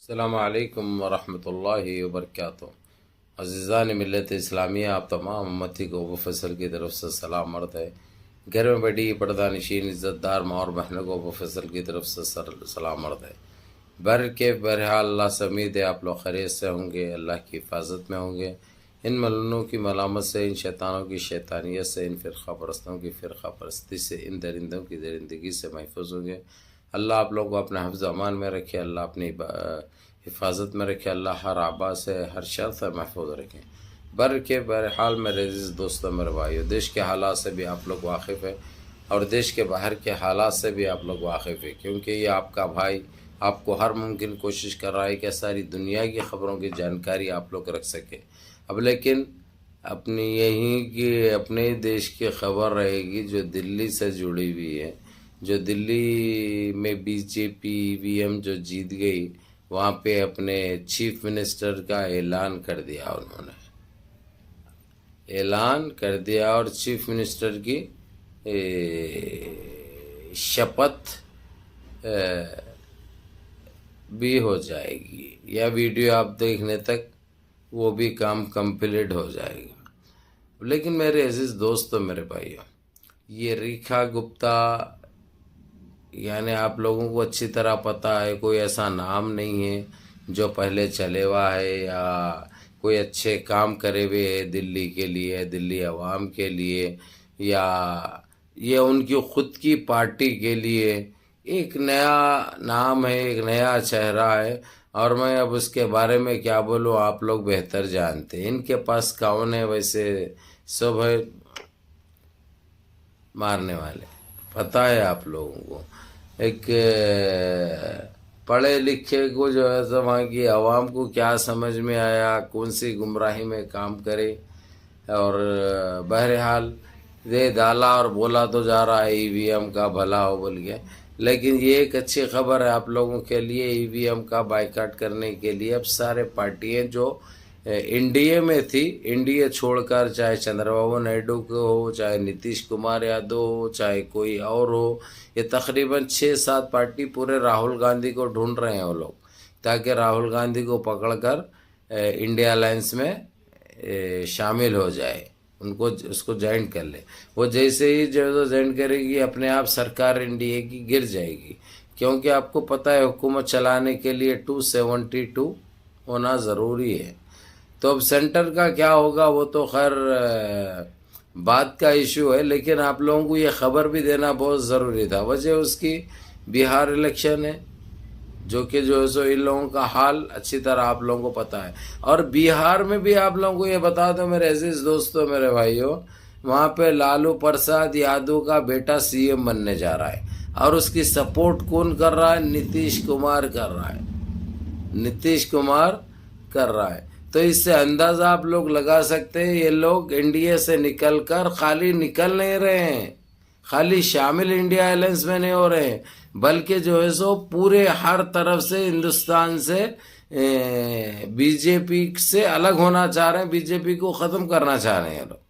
अस्सलामुअलैकुम वरहमतुल्लाहि वबरकातुहू। अज़ीज़ान मिल्लत इस्लामिया, आप तमाम उम्मती को अबू फैसल की तरफ से सलाम अर्ज़ है। घर में बैठी पर्दा नशीन इज़्ज़तदार माँ और बहनों को अबू फैसल की तरफ से सलाम अर्ज़ है। बहरहाल अल्लाह से उम्मीद है आप लोग खैरियत से होंगे, अल्लाह की हिफाजत में होंगे। इन मलूनों की मलामत से, इन शैतानों की शैतानियत से, इन फ़िरक़ा परस्तों की फ़िरक़ा परस्ती से, इन दरिंदों की दरिंदगी से महफूज होंगे। अल्लाह आप लोगों को अपने हिफ्ज़ अमान में रखे, अल्लाह अपनी हिफाजत में रखे, अल्लाह हर आबा से, हर शर से महफूज रखें। बहरहाल मेरे अज़ीज़ दोस्तों, मेरे भाइयों, देश के हालात से भी आप लोग वाकिफ़ है और देश के बाहर के हालात से भी आप लोग वाकिफ़ है, क्योंकि ये आपका भाई आपको हर मुमकिन कोशिश कर रहा है कि सारी दुनिया की ख़बरों की जानकारी आप लोग रख सके। अब लेकिन अपनी यहीं की अपने देश की खबर रहेगी जो दिल्ली से जुड़ी हुई है। जो दिल्ली में बीजेपी ईवीएम जो जीत गई, वहाँ पे अपने चीफ मिनिस्टर का ऐलान कर दिया, उन्होंने ऐलान कर दिया और चीफ मिनिस्टर की शपथ भी हो जाएगी, या वीडियो आप देखने तक वो भी काम कंप्लीट हो जाएगा। लेकिन मेरे अजीज़ दोस्तों, मेरे भाइयों, ये रेखा गुप्ता यानी आप लोगों को अच्छी तरह पता है, कोई ऐसा नाम नहीं है जो पहले चले हुआ है या कोई अच्छे काम करे हुए है दिल्ली के लिए, दिल्ली अवाम के लिए, या ये उनकी खुद की पार्टी के लिए। एक नया नाम है, एक नया चेहरा है, और मैं अब उसके बारे में क्या बोलूँ, आप लोग बेहतर जानते हैं। इनके पास कौन है, वैसे सब है मारने वाले, पता है आप लोगों को। एक पढ़े लिखे को जो है तो वहाँ की आवाम को क्या समझ में आया, कौन सी गुमराही में काम करे, और बहरहाल ये डाला और बोला तो जा रहा है ईवीएम का भला हो बोल गया। लेकिन ये एक अच्छी खबर है आप लोगों के लिए, ईवीएम का बाइकाट करने के लिए अब सारे पार्टियां जो एनडीए में थी, एनडीए छोड़कर, चाहे चंद्रबाबू नायडू को हो, चाहे नीतीश कुमार यादव हो, चाहे कोई और हो, ये तकरीबन 6-7 पार्टी पूरे राहुल गांधी को ढूंढ रहे हैं वो लोग, ताकि राहुल गांधी को पकड़कर इंडिया अलायंस में शामिल हो जाए, उनको उसको ज्वाइन कर ले। वो जैसे ही जो ज्वाइन करेगी, अपने आप सरकार एनडीए की गिर जाएगी, क्योंकि आपको पता है हुकूमत चलाने के लिए 272 होना ज़रूरी है। तो अब सेंटर का क्या होगा वो तो खैर बात का इशू है, लेकिन आप लोगों को ये खबर भी देना बहुत ज़रूरी था। वजह उसकी बिहार इलेक्शन है, जो कि जो है सो इन लोगों का हाल अच्छी तरह आप लोगों को पता है। और बिहार में भी आप लोगों को ये बता दो मेरे अजीज दोस्तों, मेरे भाइयों, वहाँ पे लालू प्रसाद यादव का बेटा सीएम बनने जा रहा है, और उसकी सपोर्ट कौन कर रहा है? नीतीश कुमार कर रहा है, नीतीश कुमार कर रहा है। तो इससे अंदाजा आप लोग लगा सकते हैं ये लोग एनडीए से निकलकर खाली निकल नहीं रहे हैं, खाली शामिल इंडिया अलायंस में नहीं हो रहे हैं, बल्कि जो है सो पूरे हर तरफ से हिंदुस्तान से बीजेपी से अलग होना चाह रहे हैं, बीजेपी को ख़त्म करना चाह रहे हैं लोग।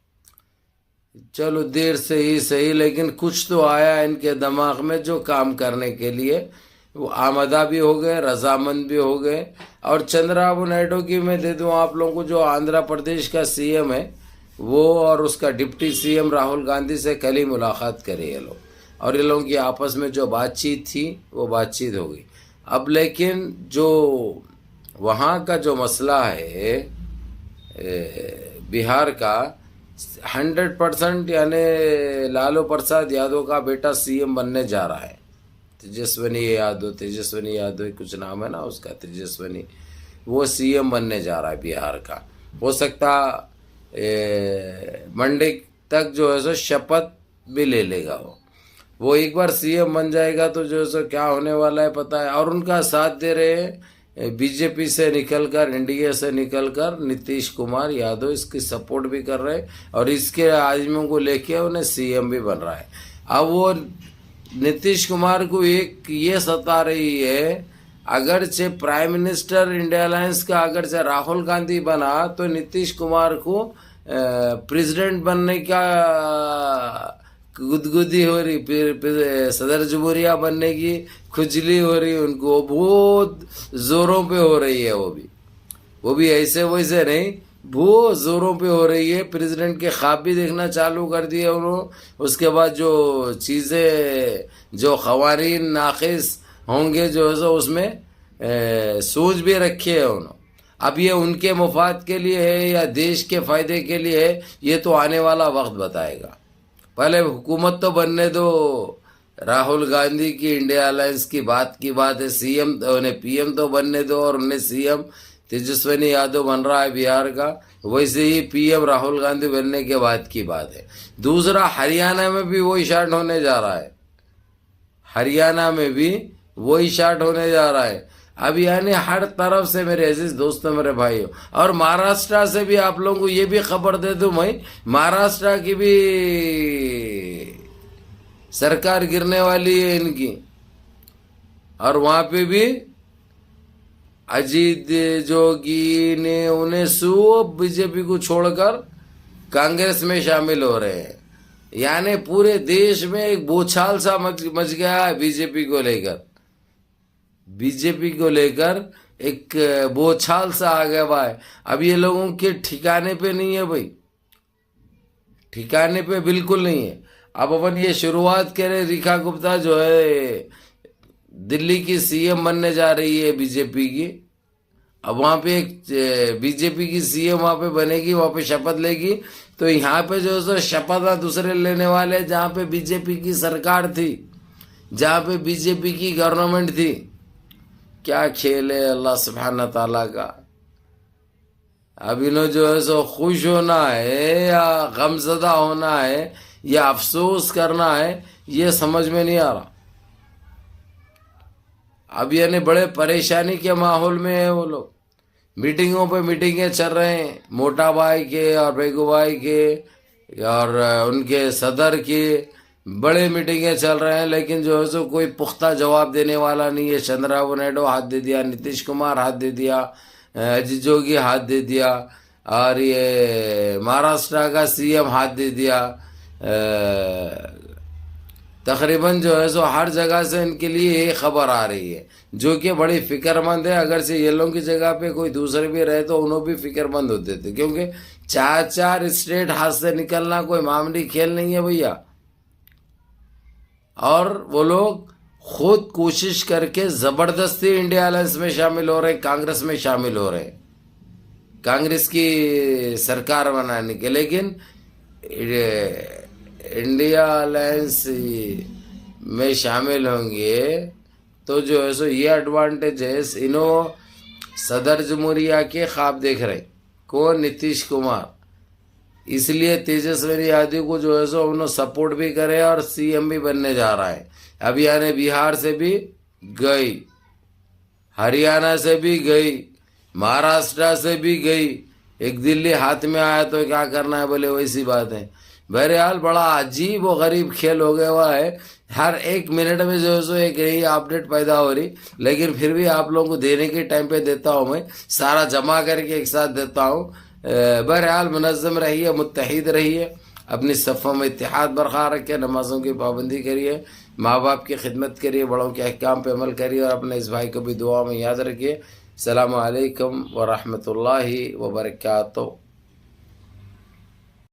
चलो देर से ही सही, लेकिन कुछ तो आया इनके दिमाग में जो काम करने के लिए वो आमदा भी हो गए, रजामंद भी हो गए। और चंद्रबाबू नायडू की मैं दे दूं आप लोगों को, जो आंध्र प्रदेश का सीएम है, वो और उसका डिप्टी सीएम राहुल गांधी से कल ही मुलाकात करे ये लोग, और ये लोगों की आपस में जो बातचीत थी वो बातचीत हो गई। अब लेकिन जो वहाँ का जो मसला है बिहार का, 100% यानी लालू प्रसाद यादव का बेटा सीएम बनने जा रहा है। तेजस्वनी यादव कुछ नाम है ना उसका, तेजस्वनी, वो सीएम बनने जा रहा है बिहार का। हो सकता मंडे तक जो है सो शपथ भी ले लेगा वो एक बार सीएम बन जाएगा तो जो है सो क्या होने वाला है पता है। और उनका साथ दे रहे हैं बीजेपी से निकलकर, एनडीए से निकलकर नीतीश कुमार यादव इसकी सपोर्ट भी कर रहे हैं, और इसके आदमियों को लेके उन्हें सीएम भी बन रहा है। अब वो नीतीश कुमार को एक ये सता रही है, अगरचे प्राइम मिनिस्टर इंडिया अलायंस का अगरचे राहुल गांधी बना, तो नीतीश कुमार को प्रेसिडेंट बनने का गुदगुदी हो रही, फिर सदर जमहूरिया बनने की खुजली हो रही उनको, बहुत जोरों पे हो रही है। वो भी ऐसे वैसे नहीं, बहुत जोरों पे हो रही है। प्रेसिडेंट के ख्वाब भी देखना चालू कर दिए उन्होंने। उसके बाद जो चीज़ें जो ख़वानीन नाक़िस होंगे जो है सो उसमें सोच भी रखी है उन्होंने। अब ये उनके मुफाद के लिए है या देश के फ़ायदे के लिए है, ये तो आने वाला वक्त बताएगा। पहले हुकूमत तो बनने दो। राहुल गांधी की इंडिया अलायंस की बात है, सीएम उन्हें पीएम तो बनने दो, और उन्हें सीएम तेजस्वी यादव बन रहा है बिहार का, वैसे ही पीएम राहुल गांधी बनने के बाद की बात है। दूसरा, हरियाणा में भी वही शाट होने जा रहा है, हरियाणा में भी वही शाट होने जा रहा है। अब यानी हर तरफ से मेरे अजीज दोस्तों, मेरे भाइयों, और महाराष्ट्र से भी आप लोगों को ये भी खबर दे दूं मैं, महाराष्ट्र की भी सरकार गिरने वाली है इनकी, और वहां पे भी अजीत जोगी ने उन्हें सब बीजेपी को छोड़कर कांग्रेस में शामिल हो रहे हैं। यानी पूरे देश में एक बोछाल सा मच गया है बीजेपी को लेकर। बीजेपी को लेकर एक बोछाल सा आ गया भाई। अब ये लोगों के ठिकाने पे नहीं है भाई, ठिकाने पे बिल्कुल नहीं है। अब अपन ये शुरुआत करें, रेखा गुप्ता जो है दिल्ली की सीएम बनने जा रही है बीजेपी की। अब वहाँ पे एक बीजेपी की सीएम वहाँ पे बनेगी, वहाँ पे शपथ लेगी। तो यहाँ पे जो है शपथ दूसरे लेने वाले, जहाँ पे बीजेपी की सरकार थी, जहाँ पे बीजेपी की गवर्नमेंट थी। क्या खेल है अल्लाह सुब्हान ताला का। अब इन्हों जो है सो खुश होना है या गमज़दा होना है या अफसोस करना है, ये समझ में नहीं आ रहा। अब यानी बड़े परेशानी के माहौल में है वो लोग। मीटिंगों पे मीटिंगें चल रहे हैं, मोटा भाई के और बेगू भाई के और उनके सदर की बड़े मीटिंगें चल रहे हैं, लेकिन जो है सो कोई पुख्ता जवाब देने वाला नहीं है। चंद्रबाबू नायडू हाथ दे दिया, नीतीश कुमार हाथ दे दिया, अजीत जोगी हाथ दे दिया, और ये महाराष्ट्र का सीएम हाथ दे दिया। तकरीबन जो है सो हर जगह से इनके लिए ये खबर आ रही है, जो कि बड़ी फिक्रमंद है। अगर से ये लोगों की जगह पे कोई दूसरे भी रहे तो उन्होंने भी फिक्रमंद होते थे, क्योंकि 4 स्टेट हाथ से निकलना कोई मामूली खेल नहीं है भैया। और वो लोग खुद कोशिश करके जबरदस्ती इंडिया अलायंस में शामिल हो रहे हैं, कांग्रेस में शामिल हो रहे हैं, कांग्रेस की सरकार बनाने के। लेकिन इंडिया अलायंस में शामिल होंगे तो जो है सो ये एडवांटेज है। इन्हों सदर जमहूरिया के ख्वाब देख रहे, कौन? नीतीश कुमार। इसलिए तेजस्वी यादव को जो है सो उन्होंने सपोर्ट भी करे और सीएम भी बनने जा रहा है। अब यानी बिहार से भी गई, हरियाणा से भी गई, महाराष्ट्र से भी गई, एक दिल्ली हाथ में आया तो क्या करना है, बोले वैसी बात है। बहरहाल बड़ा अजीब व गरीब खेल हो गया हुआ है। हर एक मिनट में जो है सो एक नई अपडेट पैदा हो रही, लेकिन फिर भी आप लोगों को देने के टाइम पे देता हूँ, मैं सारा जमा करके एक साथ देता हूँ। बहरहाल मुनज़्ज़म रहिए, मुत्तहिद रहिए, अपनी सफ़ों में इत्तेहाद बरकरार रखिए, नमाज़ों की पाबंदी करिए, माँ बाप की खिदमत करिए, बड़ों के अहकाम पे अमल करिए, और अपने इस भाई को भी दुआ में याद रखिए। अस्सलामु अलैकुम व रहमतुल्लाहि व बरकातुहू।